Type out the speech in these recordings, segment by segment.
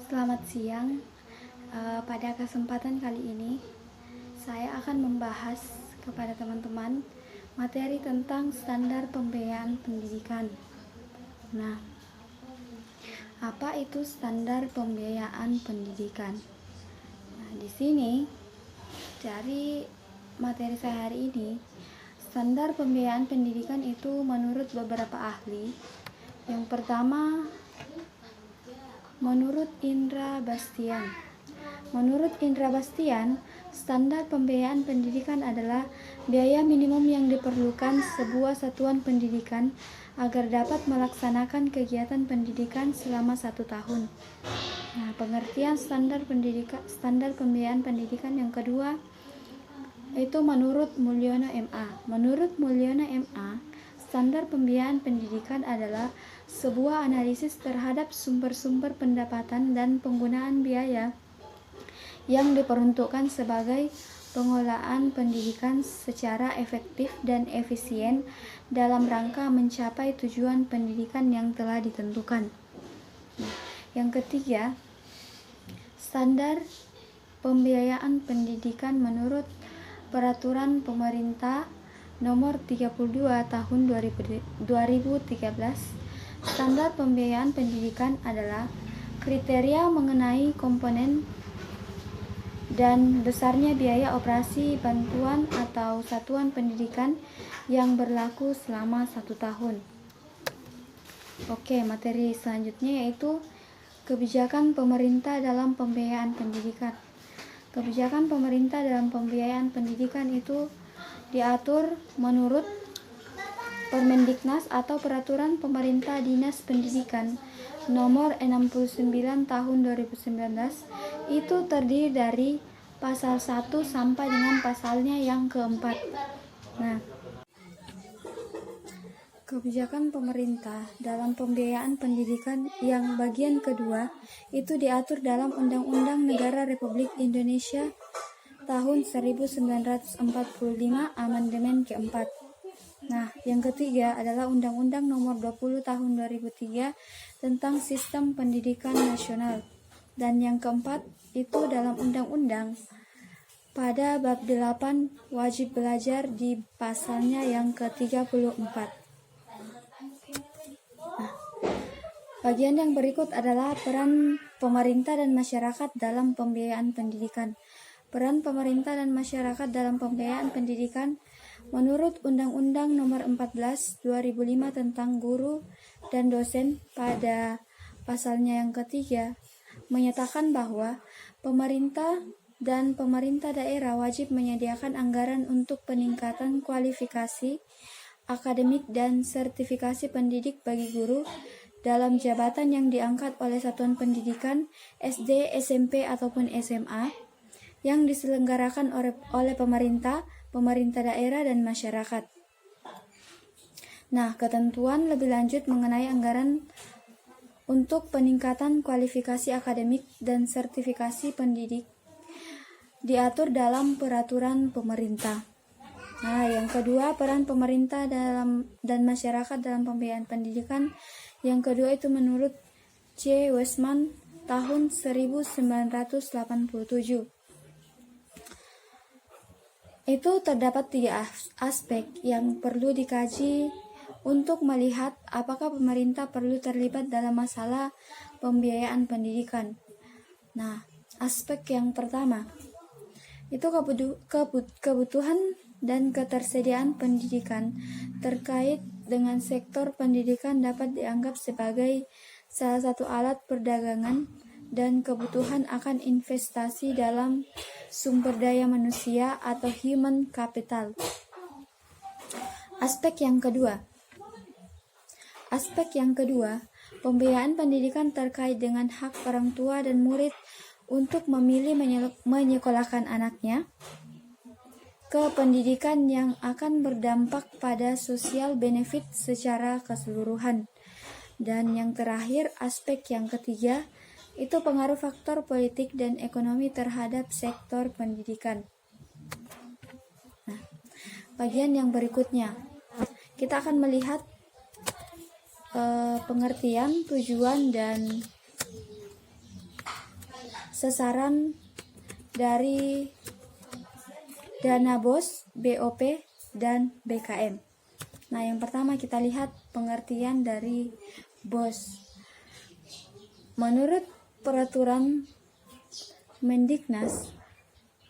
Selamat siang. Pada kesempatan kali ini, saya akan membahas kepada teman-teman materi tentang standar pembiayaan pendidikan. Nah, apa itu standar pembiayaan pendidikan? Nah, di sini dari materi saya hari ini, standar pembiayaan pendidikan itu menurut beberapa ahli. Yang pertama, menurut Indra Bastian. Menurut Indra Bastian, standar pembiayaan pendidikan adalah biaya minimum yang diperlukan sebuah satuan pendidikan agar dapat melaksanakan kegiatan pendidikan selama 1 tahun. Nah, pengertian standar pembiayaan pendidikan yang kedua itu menurut Mulyono MA. Menurut Mulyono MA, standar pembiayaan pendidikan adalah sebuah analisis terhadap sumber-sumber pendapatan dan penggunaan biaya yang diperuntukkan sebagai pengelolaan pendidikan secara efektif dan efisien dalam rangka mencapai tujuan pendidikan yang telah ditentukan. Yang ketiga, standar pembiayaan pendidikan menurut Peraturan Pemerintah Nomor 32 Tahun 2013. Standar pembiayaan pendidikan adalah kriteria mengenai komponen dan besarnya biaya operasi bantuan atau satuan pendidikan yang berlaku selama 1 tahun. Oke, materi selanjutnya yaitu kebijakan pemerintah dalam pembiayaan pendidikan. Kebijakan pemerintah dalam pembiayaan pendidikan itu diatur menurut Permendiknas atau Peraturan Pemerintah Dinas Pendidikan Nomor 69 Tahun 2019. Itu terdiri dari pasal 1 sampai dengan pasalnya yang keempat. Nah, kebijakan pemerintah dalam pembiayaan pendidikan yang bagian kedua itu diatur dalam Undang-Undang Negara Republik Indonesia tahun 1945 Amandemen keempat. Nah, yang ketiga adalah Undang-Undang Nomor 20 Tahun 2003 tentang Sistem Pendidikan Nasional. Dan yang keempat itu dalam Undang-Undang pada bab 8 wajib belajar di pasalnya yang ke-34. Bagian yang berikut adalah peran pemerintah dan masyarakat dalam pembiayaan pendidikan. Peran pemerintah dan masyarakat dalam pembiayaan pendidikan menurut Undang-Undang Nomor 14 2005 tentang guru dan dosen pada pasalnya yang ketiga menyatakan bahwa pemerintah dan pemerintah daerah wajib menyediakan anggaran untuk peningkatan kualifikasi akademik dan sertifikasi pendidik bagi guru dalam jabatan yang diangkat oleh satuan pendidikan SD, SMP, ataupun SMA yang diselenggarakan oleh pemerintah, pemerintah daerah, dan masyarakat. Nah, ketentuan lebih lanjut mengenai anggaran untuk peningkatan kualifikasi akademik dan sertifikasi pendidik diatur dalam peraturan pemerintah. Nah, yang kedua, peran pemerintah dan masyarakat dalam pembiayaan pendidikan. Yang kedua itu menurut C. Westman tahun 1987. Itu terdapat 3 aspek yang perlu dikaji untuk melihat apakah pemerintah perlu terlibat dalam masalah pembiayaan pendidikan. Nah, aspek yang pertama itu kebutuhan dan ketersediaan pendidikan terkait dengan sektor pendidikan dapat dianggap sebagai salah satu alat perdagangan dan kebutuhan akan investasi dalam sumber daya manusia atau human capital. Aspek yang kedua, pembiayaan pendidikan terkait dengan hak orang tua dan murid untuk memilih menyekolahkan anaknya ke pendidikan yang akan berdampak pada sosial benefit secara keseluruhan. Dan yang terakhir, aspek yang ketiga, itu pengaruh faktor politik dan ekonomi terhadap sektor pendidikan. Nah, bagian yang berikutnya, kita akan melihat pengertian, tujuan, dan sasaran dari dana BOS, BOP, dan BKM. Nah, yang pertama kita lihat pengertian dari BOS. Menurut peraturan Mendiknas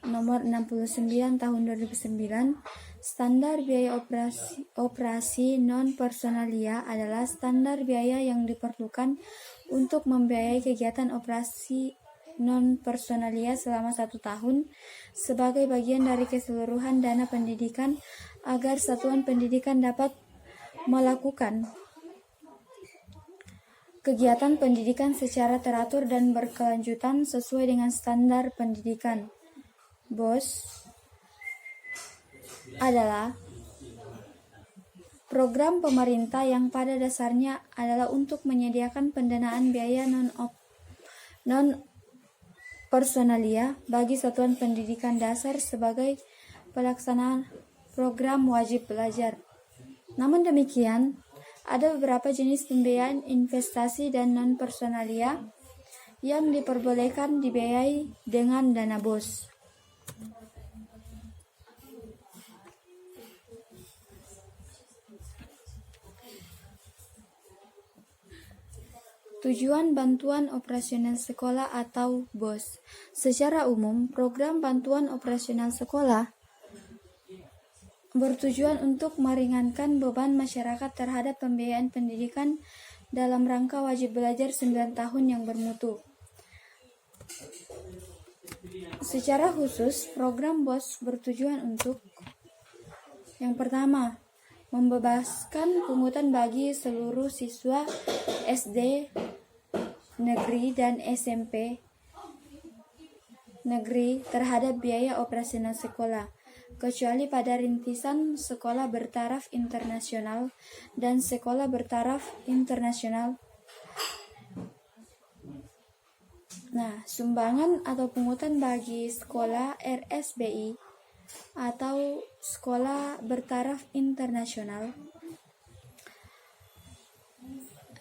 nomor 69 tahun 2009, standar biaya operasi non-personalia adalah standar biaya yang diperlukan untuk membiayai kegiatan operasi non-personalia selama 1 tahun sebagai bagian dari keseluruhan dana pendidikan agar satuan pendidikan dapat melakukan kegiatan pendidikan secara teratur dan berkelanjutan sesuai dengan standar pendidikan. BOS adalah program pemerintah yang pada dasarnya adalah untuk menyediakan pendanaan biaya non-personalia bagi satuan pendidikan dasar sebagai pelaksanaan program wajib belajar. Namun demikian, ada beberapa jenis pembiayaan investasi dan non-personalia yang diperbolehkan dibiayai dengan dana BOS. Tujuan bantuan operasional sekolah atau BOS. Secara umum, program bantuan operasional sekolah bertujuan untuk meringankan beban masyarakat terhadap pembiayaan pendidikan dalam rangka wajib belajar 9 tahun yang bermutu. Secara khusus, program BOS bertujuan untuk yang pertama, membebaskan pungutan bagi seluruh siswa SD negeri dan SMP negeri terhadap biaya operasional sekolah, kecuali pada rintisan sekolah bertaraf internasional dan sekolah bertaraf internasional. Nah, sumbangan atau pungutan bagi sekolah RSBI atau sekolah bertaraf internasional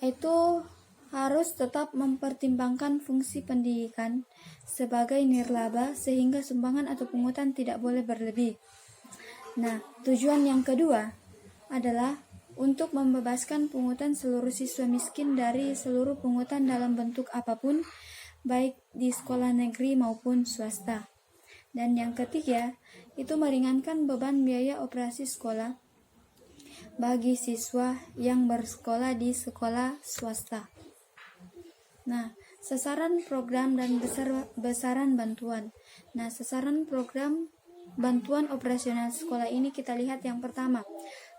itu harus tetap mempertimbangkan fungsi pendidikan sebagai nirlaba sehingga sumbangan atau pungutan tidak boleh berlebih. Nah, tujuan yang kedua adalah untuk membebaskan pungutan seluruh siswa miskin dari seluruh pungutan dalam bentuk apapun, baik di sekolah negeri maupun swasta. Dan yang ketiga, itu meringankan beban biaya operasi sekolah bagi siswa yang bersekolah di sekolah swasta. Nah, sasaran program dan besaran bantuan. Nah, sasaran program bantuan operasional sekolah ini kita lihat yang pertama.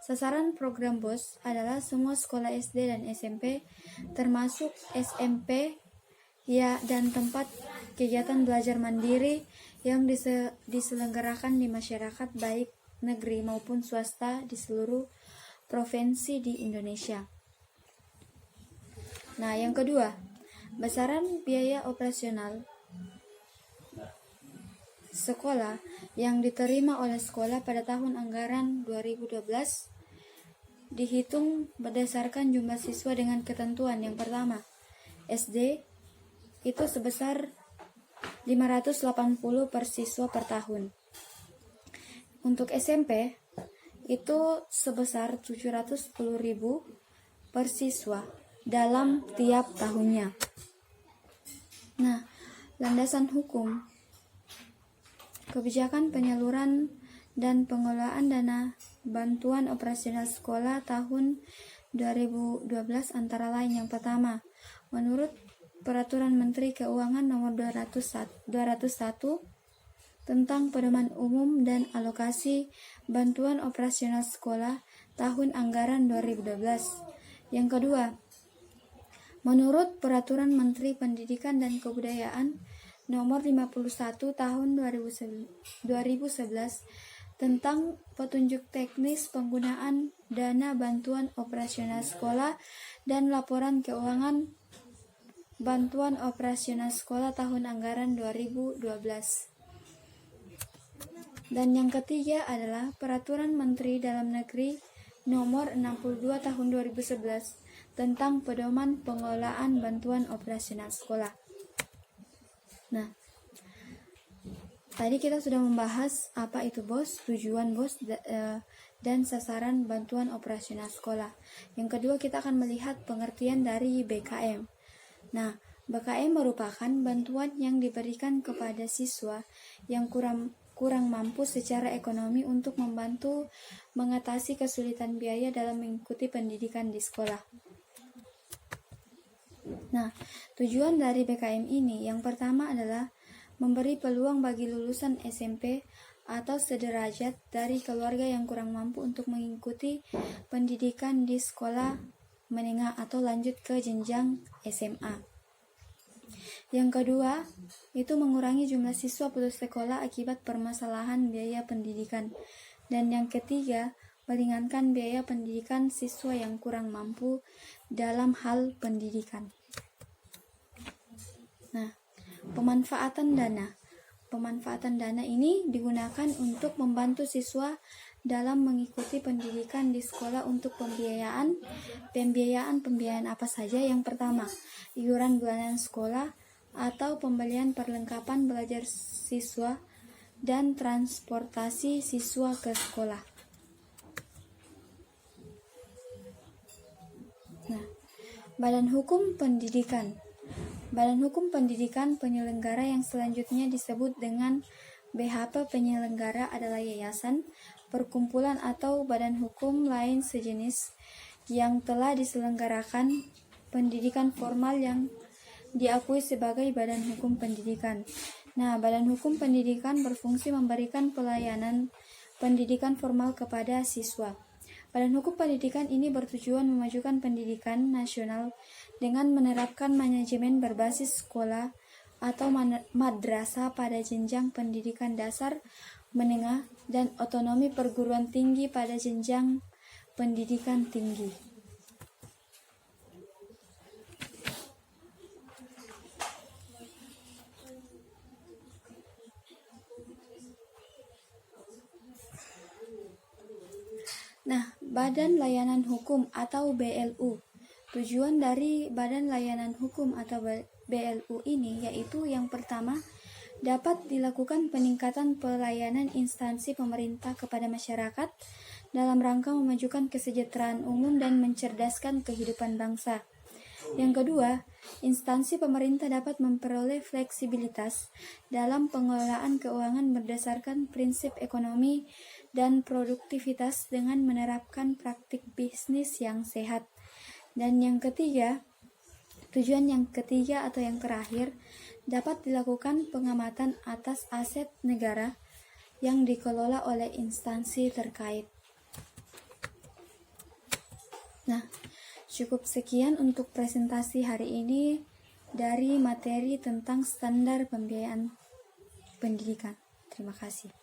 Sasaran program BOS adalah semua sekolah SD dan SMP, termasuk SMP ya dan tempat kegiatan belajar mandiri yang diselenggarakan di masyarakat baik negeri maupun swasta di seluruh provinsi di Indonesia. Nah, yang kedua, besaran biaya operasional sekolah yang diterima oleh sekolah pada tahun anggaran 2012 dihitung berdasarkan jumlah siswa dengan ketentuan. Yang pertama, SD itu sebesar 580 per siswa per tahun. Untuk SMP itu sebesar 710.000 per siswa dalam tiap tahunnya. Nah, landasan hukum, kebijakan penyaluran dan pengelolaan dana bantuan operasional sekolah tahun 2012 antara lain yang pertama, menurut Peraturan Menteri Keuangan Nomor 201 tentang Pedoman Umum dan Alokasi Bantuan Operasional Sekolah tahun anggaran 2012. Yang kedua, menurut Peraturan Menteri Pendidikan dan Kebudayaan Nomor 51 Tahun 2011 tentang petunjuk teknis penggunaan dana bantuan operasional sekolah dan laporan keuangan bantuan operasional sekolah tahun anggaran 2012. Dan yang ketiga adalah Peraturan Menteri Dalam Negeri Nomor 62 Tahun 2011 tentang pedoman pengelolaan bantuan operasional sekolah. Nah, tadi kita sudah membahas apa itu BOS, tujuan BOS, dan sasaran bantuan operasional sekolah. Yang kedua, kita akan melihat pengertian dari BKM. Nah, BKM merupakan bantuan yang diberikan kepada siswa yang kurang mampu secara ekonomi untuk membantu mengatasi kesulitan biaya dalam mengikuti pendidikan di sekolah. Nah, tujuan dari BKM ini yang pertama adalah memberi peluang bagi lulusan SMP atau sederajat dari keluarga yang kurang mampu untuk mengikuti pendidikan di sekolah menengah atau lanjut ke jenjang SMA. Yang kedua, itu mengurangi jumlah siswa putus sekolah akibat permasalahan biaya pendidikan. Dan yang ketiga, meringankan biaya pendidikan siswa yang kurang mampu dalam hal pendidikan. Nah, pemanfaatan dana. Pemanfaatan dana ini digunakan untuk membantu siswa dalam mengikuti pendidikan di sekolah untuk pembiayaan apa saja. Yang pertama, iuran bulanan sekolah atau pembelian perlengkapan belajar siswa dan transportasi siswa ke sekolah. Nah, Badan Hukum Pendidikan. Badan Hukum Pendidikan penyelenggara yang selanjutnya disebut dengan BHP penyelenggara adalah yayasan, perkumpulan atau badan hukum lain sejenis yang telah diselenggarakan pendidikan formal yang diakui sebagai badan hukum pendidikan. Nah, badan hukum pendidikan berfungsi memberikan pelayanan pendidikan formal kepada siswa. Badan hukum pendidikan ini bertujuan memajukan pendidikan nasional dengan menerapkan manajemen berbasis sekolah atau madrasah pada jenjang pendidikan dasar, menengah, dan otonomi perguruan tinggi pada jenjang pendidikan tinggi. Nah, Badan Layanan Hukum atau BLU. Tujuan dari Badan Layanan Hukum atau BLU ini yaitu yang pertama, dapat dilakukan peningkatan pelayanan instansi pemerintah kepada masyarakat dalam rangka memajukan kesejahteraan umum dan mencerdaskan kehidupan bangsa. Yang kedua, instansi pemerintah dapat memperoleh fleksibilitas dalam pengelolaan keuangan berdasarkan prinsip ekonomi dan produktivitas dengan menerapkan praktik bisnis yang sehat. Dan yang ketiga, tujuan yang ketiga atau yang terakhir, dapat dilakukan pengamatan atas aset negara yang dikelola oleh instansi terkait. Nah, cukup sekian untuk presentasi hari ini dari materi tentang standar pembiayaan pendidikan. Terima kasih.